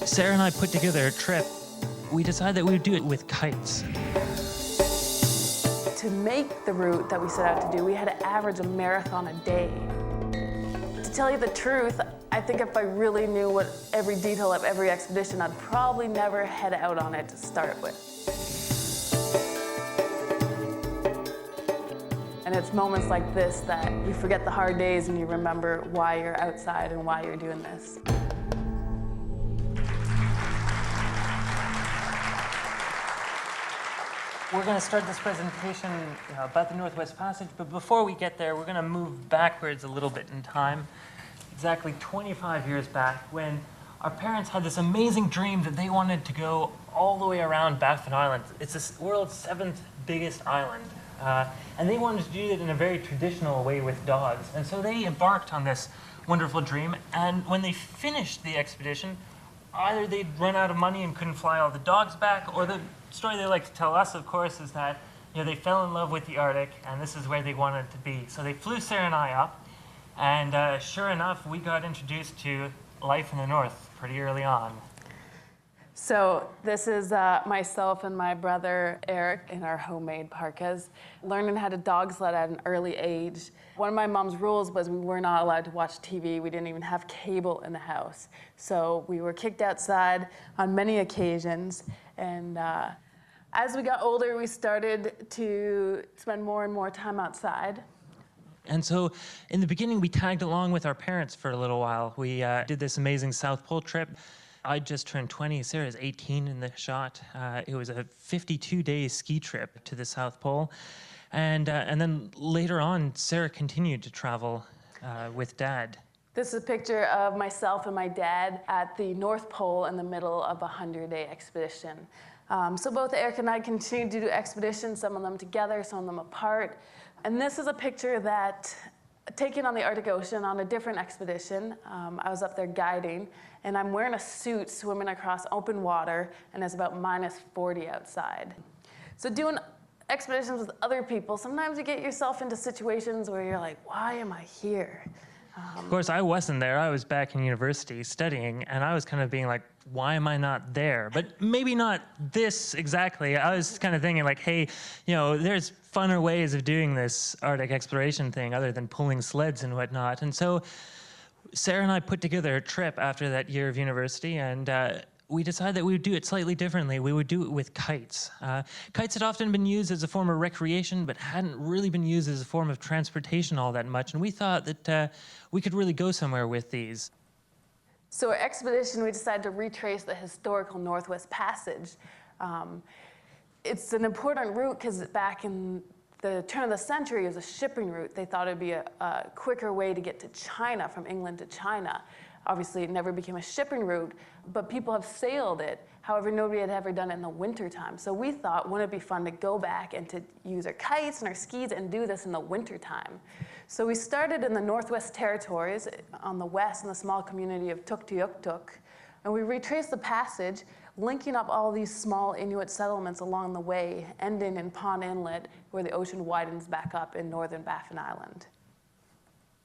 Sarah and I put together a trip. We decided that we would do it with kites. To make the route that we set out to do, we had to average a marathon a day. To tell you the truth, I think if I really knew what every detail of every expedition, I'd probably never head out on it to start with. And it's moments like this that you forget the hard days and you remember why you're outside and why you're doing this. We're going to start this presentation about the Northwest Passage, but before we get there, we're going to move backwards a little bit in time, exactly 25 years back, when our parents had this amazing dream that they wanted to go all the way around Baffin Island. It's the world's 7th biggest island, and they wanted to do it in a very traditional way with dogs. And so they embarked on this wonderful dream, and when they finished the expedition, either they'd run out of money and couldn't fly all the dogs back, or the story they like to tell us, of course, is that they fell in love with the Arctic, and this is where they wanted to be. So they flew Sarah and I up, and sure enough, we got introduced to life in the North pretty early on. So this is myself and my brother Eric in our homemade parkas, learning how to dog sled at an early age. One of my mom's rules was we were not allowed to watch TV. We didn't even have cable in the house. So we were kicked outside on many occasions. And as we got older, we started to spend more and more time outside. And so in the beginning, we tagged along with our parents for a little while. We did this amazing South Pole trip. I just turned 20. Sarah's 18 in the shot. It was a 52-day ski trip to the South Pole. And then later on, Sarah continued to travel with Dad. This is a picture of myself and my dad at the North Pole in the middle of a 100-day expedition. So both Eric and I continued to do expeditions, some of them together, some of them apart. And this is a picture that taken on the Arctic Ocean on a different expedition. I was up there guiding, and I'm wearing a suit swimming across open water, and it's about -40 outside. So doing expeditions with other people, sometimes you get yourself into situations where you're like, why am I here? Of course, I wasn't there. I was back in university studying, and I was kind of being like, why am I not there? But maybe not this exactly. I was kind of thinking like, hey, there's funner ways of doing this Arctic exploration thing other than pulling sleds and whatnot. And so Sarah and I put together a trip after that year of university, and we decided that we would do it slightly differently. We would do it with kites. Kites had often been used as a form of recreation, but hadn't really been used as a form of transportation all that much. And we thought that we could really go somewhere with these. So our expedition, we decided to retrace the historical Northwest Passage. It's an important route because back in the turn of the century, it was a shipping route. They thought it'd be a quicker way to get to China, from England to China. Obviously, it never became a shipping route, but people have sailed it. However, nobody had ever done it in the wintertime. So we thought, wouldn't it be fun to go back and to use our kites and our skis and do this in the wintertime? So we started in the Northwest Territories on the west in the small community of Tuktoyaktuk, and we retraced the passage, linking up all these small Inuit settlements along the way, ending in Pond Inlet, where the ocean widens back up in northern Baffin Island.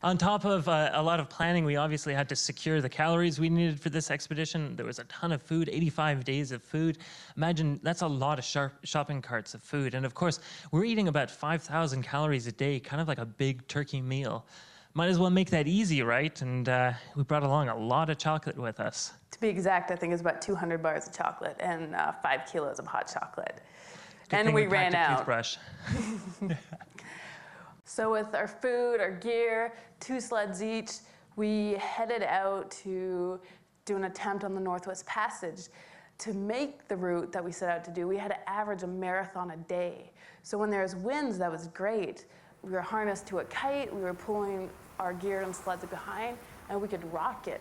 On top of a lot of planning, we obviously had to secure the calories we needed for this expedition. There was a ton of food, 85 days of food. Imagine, that's a lot of shopping carts of food. And of course, we're eating about 5,000 calories a day, kind of like a big turkey meal. Might as well make that easy, right? And we brought along a lot of chocolate with us. To be exact, I think it's about 200 bars of chocolate and 5 kilos of hot chocolate. Good and we ran out. Toothbrush. So with our food, our gear, 2 sleds each, we headed out to do an attempt on the Northwest Passage. To make the route that we set out to do, we had to average a marathon a day. So when there was winds, that was great. We were harnessed to a kite, we were pulling our gear and sleds behind, and we could rock it.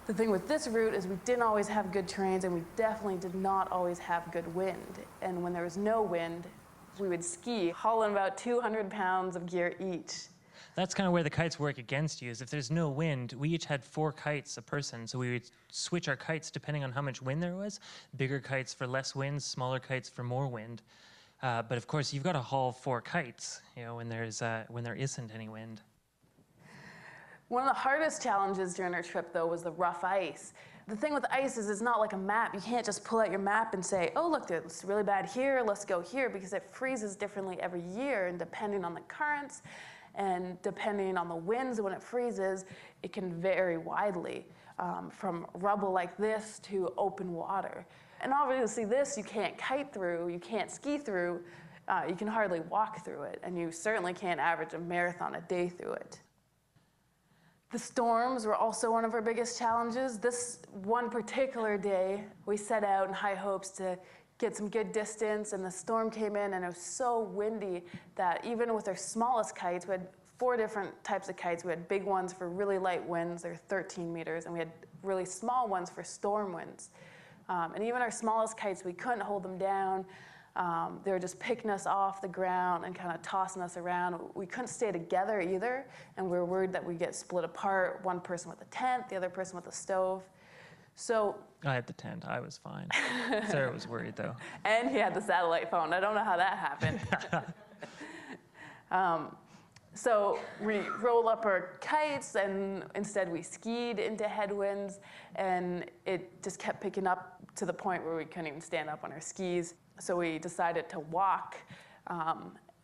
The thing with this route is we didn't always have good terrains, and we definitely did not always have good wind. And when there was no wind, we would ski, hauling about 200 pounds of gear each. That's kind of where the kites work against you, is if there's no wind, we each had 4 kites a person, so we would switch our kites depending on how much wind there was. Bigger kites for less wind, smaller kites for more wind. But of course, you've got to haul 4 kites, when there isn't any wind. One of the hardest challenges during our trip, though, was the rough ice. The thing with ice is it's not like a map. You can't just pull out your map and say, oh, look, it's really bad here, let's go here, because it freezes differently every year, and depending on the currents and depending on the winds when it freezes, it can vary widely, from rubble like this to open water. And obviously this you can't kite through, you can't ski through, you can hardly walk through it, and you certainly can't average a marathon a day through it. The storms were also one of our biggest challenges. This one particular day, we set out in high hopes to get some good distance, and the storm came in, and it was so windy that even with our smallest kites, we had 4 different types of kites. We had big ones for really light winds, they're 13 meters, and we had really small ones for storm winds. And even our smallest kites, we couldn't hold them down. They were just picking us off the ground and kind of tossing us around. We couldn't stay together either, and we were worried that we'd get split apart, one person with a tent, the other person with a stove. So I had the tent, I was fine. Sarah was worried though. And he had the satellite phone. I don't know how that happened. So we rolled up our kites, and instead we skied into headwinds, and it just kept picking up to the point where we couldn't even stand up on our skis. So we decided to walk,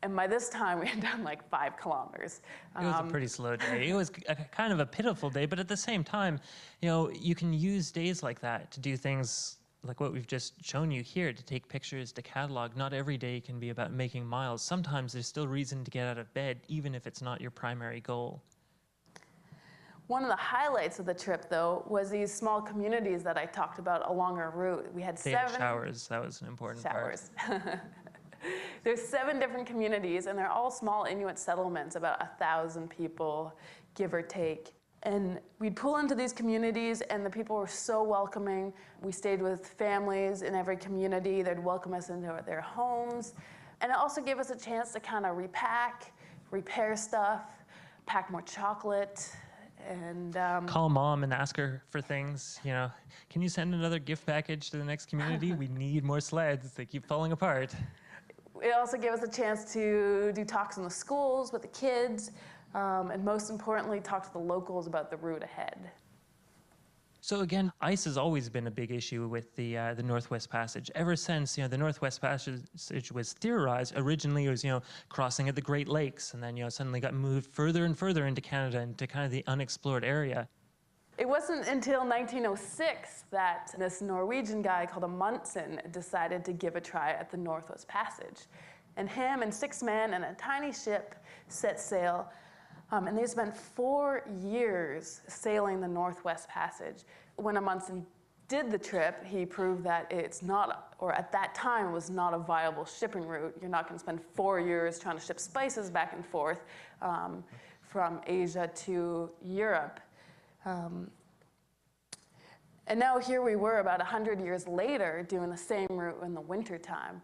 and by this time we had done like 5 kilometers. It was a pretty slow day. It was kind of a pitiful day, but at the same time, you know, you can use days like that to do things like what we've just shown you here, to take pictures, to catalog. Not every day can be about making miles. Sometimes there's still reason to get out of bed, even if it's not your primary goal. One of the highlights of the trip, though, was these small communities that I talked about along our route. We had They had showers. That was an important part. There's 7 different communities, and they're all small Inuit settlements, about 1,000 people, give or take. And we'd pull into these communities, and the people were so welcoming. We stayed with families in every community. They'd welcome us into their homes. And it also gave us a chance to kind of repack, repair stuff, pack more chocolate, and call mom and ask her for things. You know, can you send another gift package to the next community? We need more sleds. They keep falling apart. It also gave us a chance to do talks in the schools with the kids, and most importantly, talk to the locals about the route ahead. So again, ice has always been a big issue with the Northwest Passage. Ever since, you know, the Northwest Passage was theorized, originally it was, you know, crossing at the Great Lakes, and then, you know, suddenly got moved further and further into Canada, into kind of the unexplored area. It wasn't until 1906 that this Norwegian guy called Amundsen decided to give a try at the Northwest Passage. And him and 6 men and a tiny ship set sail, and they spent 4 years sailing the Northwest Passage. When Amundsen did the trip, he proved that it's not, or at that time was not a viable shipping route. You're not going to spend 4 years trying to ship spices back and forth from Asia to Europe. And now here we were about 100 years later doing the same route in the wintertime.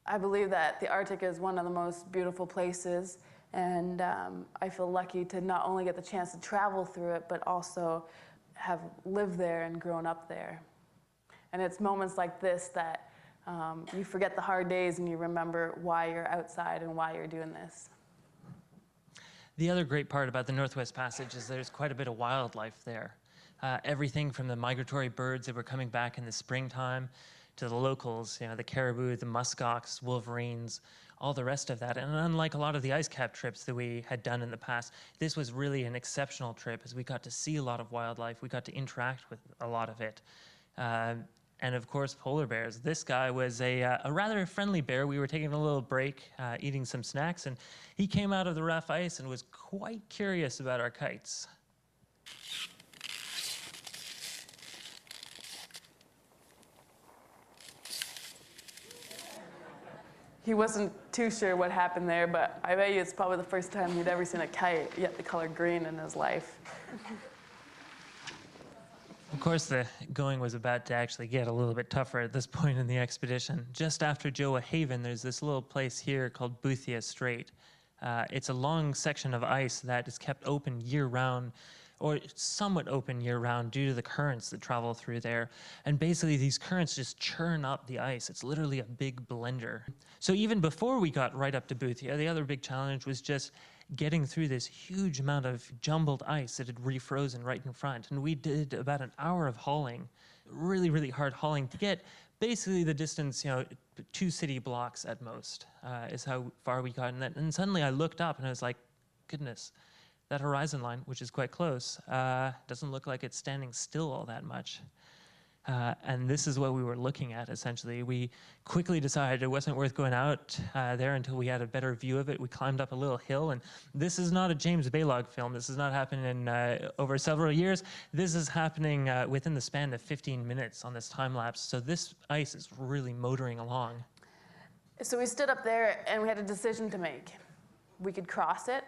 I believe that the Arctic is one of the most beautiful places, and I feel lucky to not only get the chance to travel through it, but also have lived there and grown up there. And it's moments like this that you forget the hard days and you remember why you're outside and why you're doing this. The other great part about the Northwest Passage is there's quite a bit of wildlife there. Everything from the migratory birds that were coming back in the springtime to the locals, you know, the caribou, the muskox, wolverines, all the rest of that. And unlike a lot of the ice cap trips that we had done in the past, this was really an exceptional trip as we got to see a lot of wildlife. We got to interact with a lot of it. And of course, polar bears. This guy was a rather friendly bear. We were taking a little break, eating some snacks, and he came out of the rough ice and was quite curious about our kites. He wasn't too sure what happened there, but I bet you it's probably the first time he'd ever seen a kite, yet the color green, in his life. Of course, the going was about to actually get a little bit tougher at this point in the expedition. Just after Joa Haven, there's this little place here called Boothia Strait. It's a long section of ice that is kept open year-round, or somewhat open year-round due to the currents that travel through there. And basically, these currents just churn up the ice. It's literally a big blender. So even before we got right up to Boothia, the other big challenge was just getting through this huge amount of jumbled ice that had refrozen right in front. And we did about an hour of hauling, really, really hard hauling to get basically the distance, 2 city blocks at most, is how far we got in that. And suddenly I looked up and I was like, goodness, that horizon line, which is quite close, doesn't look like it's standing still all that much. And this is what we were looking at, essentially. We quickly decided it wasn't worth going out there until we had a better view of it. We climbed up a little hill, and this is not a James Baylog film. This is not happening over several years. This is happening within the span of 15 minutes on this time lapse. So this ice is really motoring along. So we stood up there, and we had a decision to make. We could cross it,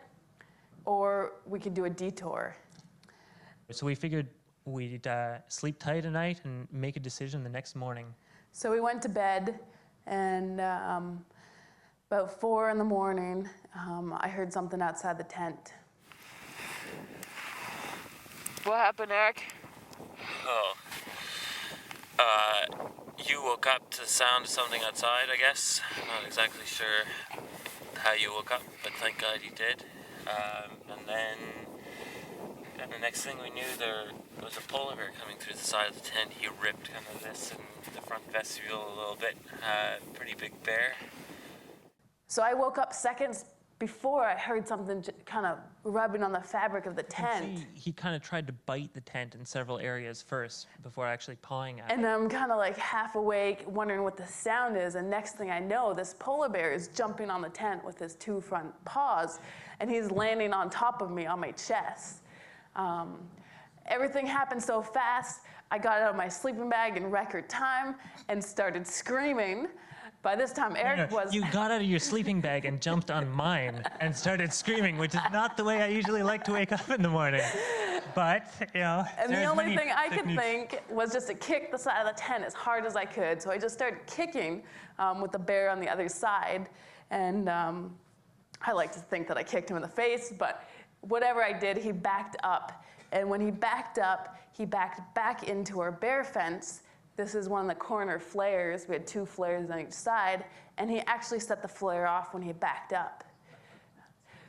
or we could do a detour. So we figured we'd sleep tight at night and make a decision the next morning. So we went to bed, and about 4 in the morning, I heard something outside the tent. What happened, Eric? Oh. You woke up to the sound of something outside, I guess. I'm not exactly sure how you woke up, but thank God you did. And the next thing we knew, there was a polar bear coming through the side of the tent. He ripped kind of this in the front vestibule a little bit. Pretty big bear. So I woke up seconds before I heard something kind of rubbing on the fabric of the tent. He kind of tried to bite the tent in several areas first before actually pawing at it. And I'm kind of like half awake, wondering what the sound is. And next thing I know, this polar bear is jumping on the tent with his 2 front paws, and he's landing on top of me on my chest. Everything happened so fast, I got out of my sleeping bag in record time and started screaming. By this time, Eric was... You got out of your sleeping bag and jumped on mine and started screaming, which is not the way I usually like to wake up in the morning. But, And the only thing I could think was just to kick the side of the tent as hard as I could. So I just started kicking with the bear on the other side. And I like to think that I kicked him in the face, but whatever I did, he backed up. And when he backed up, he backed back into our bear fence. This is one of the corner flares. We had 2 flares on each side, and he actually set the flare off when he backed up.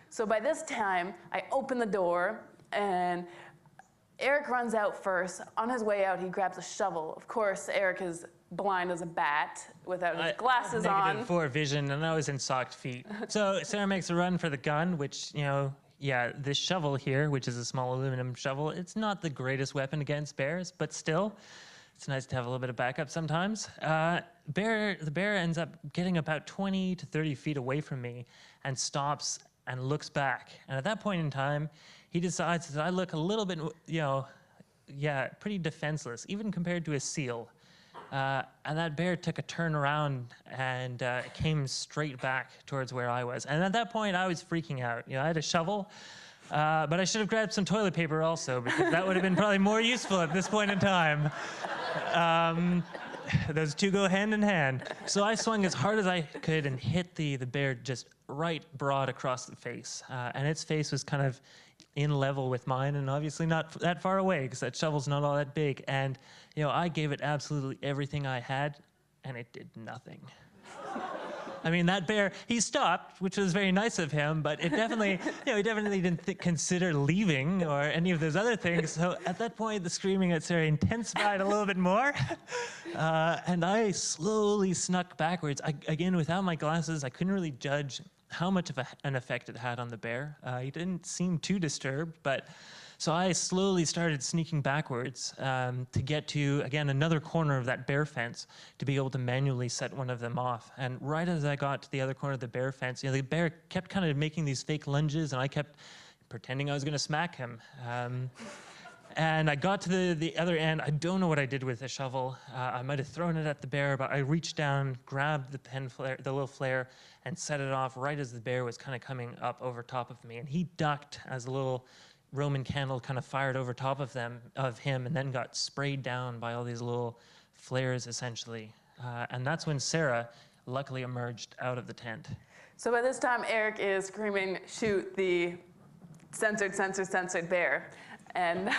So by this time, I open the door, and Eric runs out first. On his way out, he grabs a shovel. Of course, Eric is blind as a bat without his glasses on. -4 vision, and I was in socked feet. So Sarah makes a run for the gun, which, this shovel here, which is a small aluminum shovel, it's not the greatest weapon against bears, but still, it's nice to have a little bit of backup sometimes. The bear ends up getting about 20 to 30 feet away from me and stops and looks back. And at that point in time, he decides that I look a little bit, pretty defenseless, even compared to a seal. And that bear took a turn around and came straight back towards where I was. And at that point, I was freaking out. I had a shovel, but I should have grabbed some toilet paper also, because that would have been probably more useful at this point in time. Those 2 go hand in hand. So I swung as hard as I could and hit the bear just right broad across the face. And its face was kind of in level with mine, and obviously not that far away, because that shovel's not all that big. And I gave it absolutely everything I had, and it did nothing. I mean, that bear, he stopped, which was very nice of him, but it definitely, he definitely didn't consider leaving or any of those other things. So at that point, the screaming at Sarah intensified a little bit more. And I slowly snuck backwards. Again, without my glasses, I couldn't really judge how much of an effect it had on the bear. He didn't seem too disturbed, but so I slowly started sneaking backwards to get to, again, another corner of that bear fence to be able to manually set one of them off. And right as I got to the other corner of the bear fence, the bear kept kind of making these fake lunges, and I kept pretending I was going to smack him. And I got to the other end. I don't know what I did with the shovel. I might have thrown it at the bear, but I reached down, grabbed the little flare, and set it off right as the bear was kind of coming up over top of me. And he ducked as a little Roman candle kind of fired over top of him, and then got sprayed down by all these little flares, essentially. And that's when Sarah luckily emerged out of the tent. So by this time, Eric is screaming, "Shoot the censored bear." And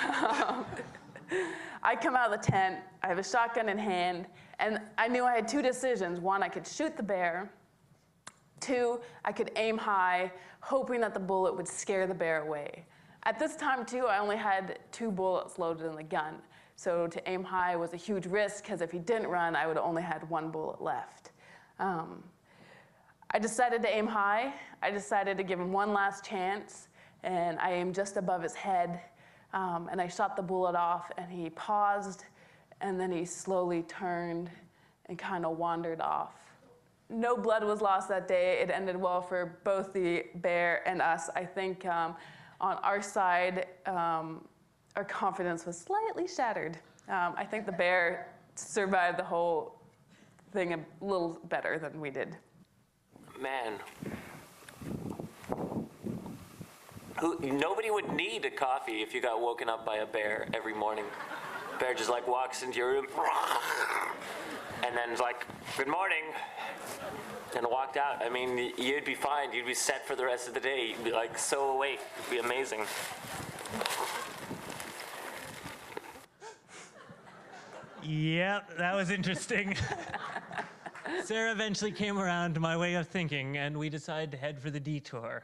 I come out of the tent, I have a shotgun in hand, and I knew I had 2 decisions. One, I could shoot the bear, 2, I could aim high, hoping that the bullet would scare the bear away. At this time, too, I only had 2 bullets loaded in the gun. So to aim high was a huge risk, because if he didn't run, I would have only had 1 bullet left. I decided to aim high. I decided to give him one last chance, and I aimed just above his head, and I shot the bullet off, and he paused, and then he slowly turned and kind of wandered off. No blood was lost that day. It ended well for both the bear and us. I think on our side, our confidence was slightly shattered. I think the bear survived the whole thing a little better than we did. Man, nobody would need a coffee if you got woken up by a bear every morning. Bear just like walks into your room and then is like, good morning, and walked out. I mean, you'd be fine. You'd be set for the rest of the day. You'd be like so awake. It'd be amazing. Yep, that was interesting. Sarah eventually came around to my way of thinking, and we decided to head for the detour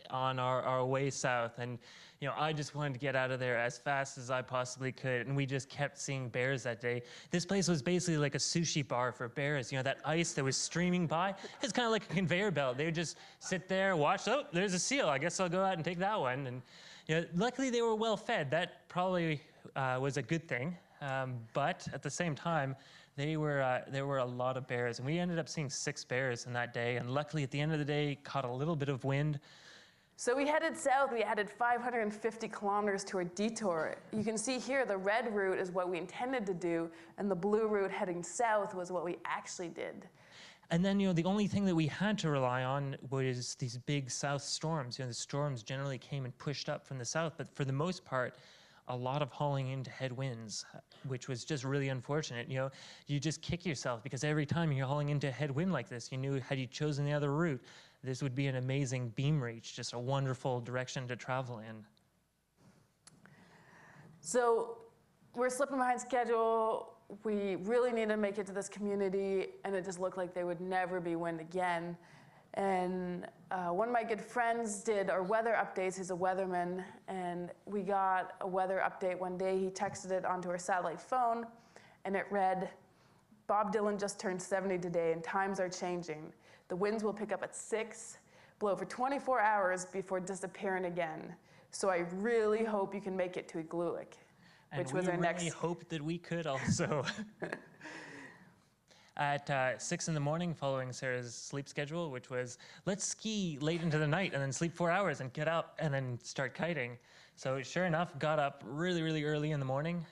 on our way south. And you know, I just wanted to get out of there as fast as I possibly could, and we just kept seeing bears that day. This place was basically like a sushi bar for bears. You know, that ice that was streaming by, it's kind of like a conveyor belt. They would just sit there, watch, oh, there's a seal. I guess I'll go out and take that one. And you know, luckily they were well fed. That probably was a good thing. But at the same time, there were a lot of bears, and we ended up seeing 6 bears in that day. And luckily, at the end of the day, caught a little bit of wind. So we headed south. We added 550 kilometers to our detour. You can see here the red route is what we intended to do, and the blue route heading south was what we actually did. And then, you know, the only thing that we had to rely on was these big south storms. You know, the storms generally came and pushed up from the south, but for the most part, a lot of hauling into headwinds, which was just really unfortunate. You know, you just kick yourself because every time you're hauling into a headwind like this, you knew had you chosen the other route, this would be an amazing beam reach, just a wonderful direction to travel in. So we're slipping behind schedule. We really need to make it to this community, and it just looked like there would never be wind again. And one of my good friends did our weather updates. He's a weatherman, and we got a weather update one day. He texted it onto our satellite phone, and it read, Bob Dylan just turned 70 today, and times are changing. The winds will pick up at 6, blow for 24 hours before disappearing again. So I really hope you can make it to Igloolik, which was our next. And we really hoped that we could also. At 6 in the morning, following Sarah's sleep schedule, which was, let's ski late into the night and then sleep 4 hours and get up and then start kiting. So sure enough, got up really, really early in the morning,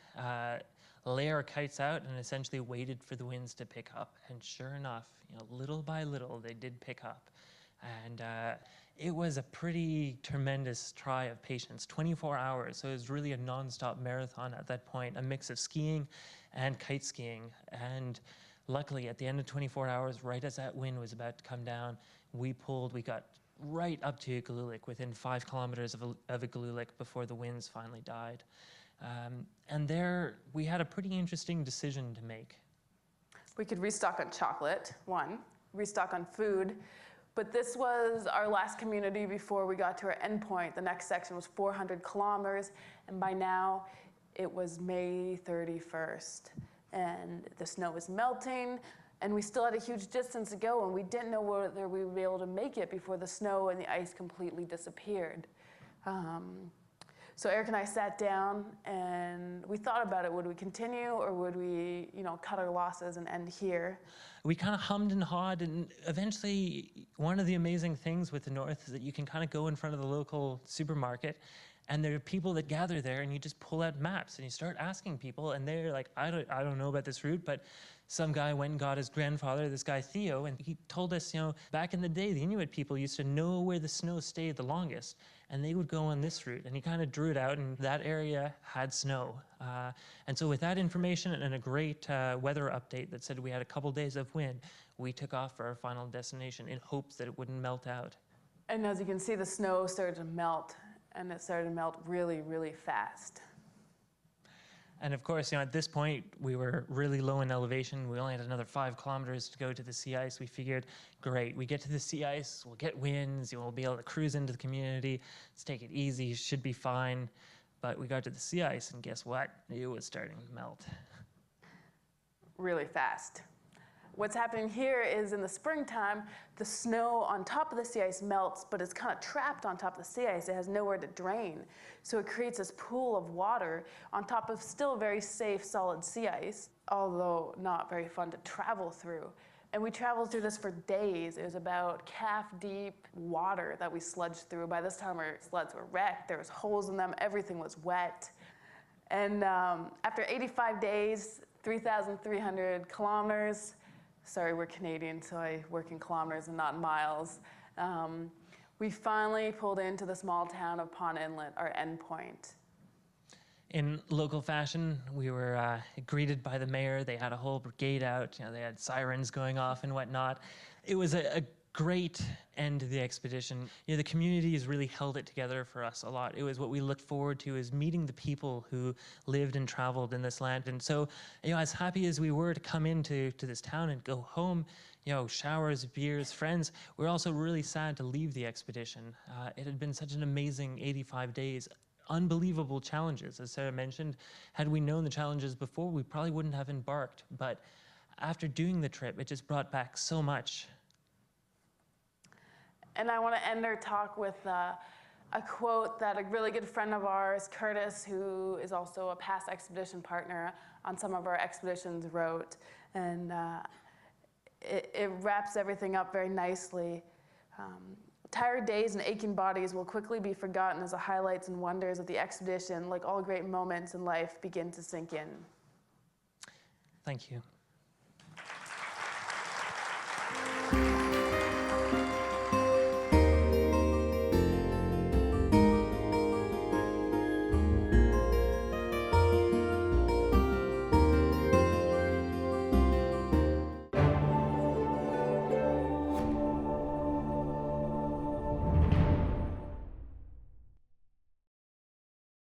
lay our kites out, and essentially waited for the winds to pick up. And sure enough, you know, little by little, they did pick up. And it was a pretty tremendous try of patience, 24 hours. So it was really a nonstop marathon at that point, a mix of skiing and kite skiing. And luckily, at the end of 24 hours, right as that wind was about to come down, we got right up to Igloolik, within 5 kilometers of Igloolik before the winds finally died. And there, we had a pretty interesting decision to make. We could restock on chocolate, one, restock on food, but this was our last community before we got to our endpoint. The next section was 400 kilometers, and by now, it was May 31st. And the snow was melting, and we still had a huge distance to go, and we didn't know whether we would be able to make it before the snow and the ice completely disappeared. So Eric and I sat down, and we thought about it. Would we continue, or would we, you know, cut our losses and end here? We kind of hummed and hawed, and eventually, one of the amazing things with the North is that you can kind of go in front of the local supermarket, and there are people that gather there, and you just pull out maps and you start asking people, and they're like, I don't know about this route, but some guy went and got his grandfather, this guy Theo, and he told us, you know, back in the day, the Inuit people used to know where the snow stayed the longest, and they would go on this route. And he kind of drew it out, and that area had snow. And so with that information and a great weather update that said we had a couple days of wind, we took off for our final destination in hopes that it wouldn't melt out. And as you can see, the snow started to melt, and it started to melt really, really fast. And of course, at this point, we were really low in elevation. We only had another 5 kilometers to go to the sea ice. We figured, great, we get to the sea ice, we'll get winds, we'll be able to cruise into the community. Let's take it easy, should be fine. But we got to the sea ice, and guess what? It was starting to melt. Really fast. What's happening here is in the springtime, the snow on top of the sea ice melts, but it's kind of trapped on top of the sea ice. It has nowhere to drain. So it creates this pool of water on top of still very safe, solid sea ice, although not very fun to travel through. And we traveled through this for days. It was about calf-deep water that we sludged through. By this time, our sleds were wrecked. There was holes in them. Everything was wet. And after 85 days, 3,300 kilometers, sorry, we're Canadian, so I work in kilometers and not in miles. We finally pulled into the small town of Pond Inlet, our endpoint. In local fashion, we were greeted by the mayor. They had a whole brigade out. They had sirens going off and whatnot. It was a great end to the expedition. The community has really held it together for us a lot. It was what we looked forward to, is meeting the people who lived and traveled in this land. And so, as happy as we were to come into this town and go home, showers, beers, friends, we were also really sad to leave the expedition. It had been such an amazing 85 days. Unbelievable challenges. As Sarah mentioned, had we known the challenges before, we probably wouldn't have embarked. But after doing the trip, it just brought back so much. And I want to end our talk with a quote that a really good friend of ours, Curtis, who is also a past expedition partner on some of our expeditions, wrote. And it wraps everything up very nicely. Tired days and aching bodies will quickly be forgotten as the highlights and wonders of the expedition, like all great moments in life, begin to sink in. Thank you.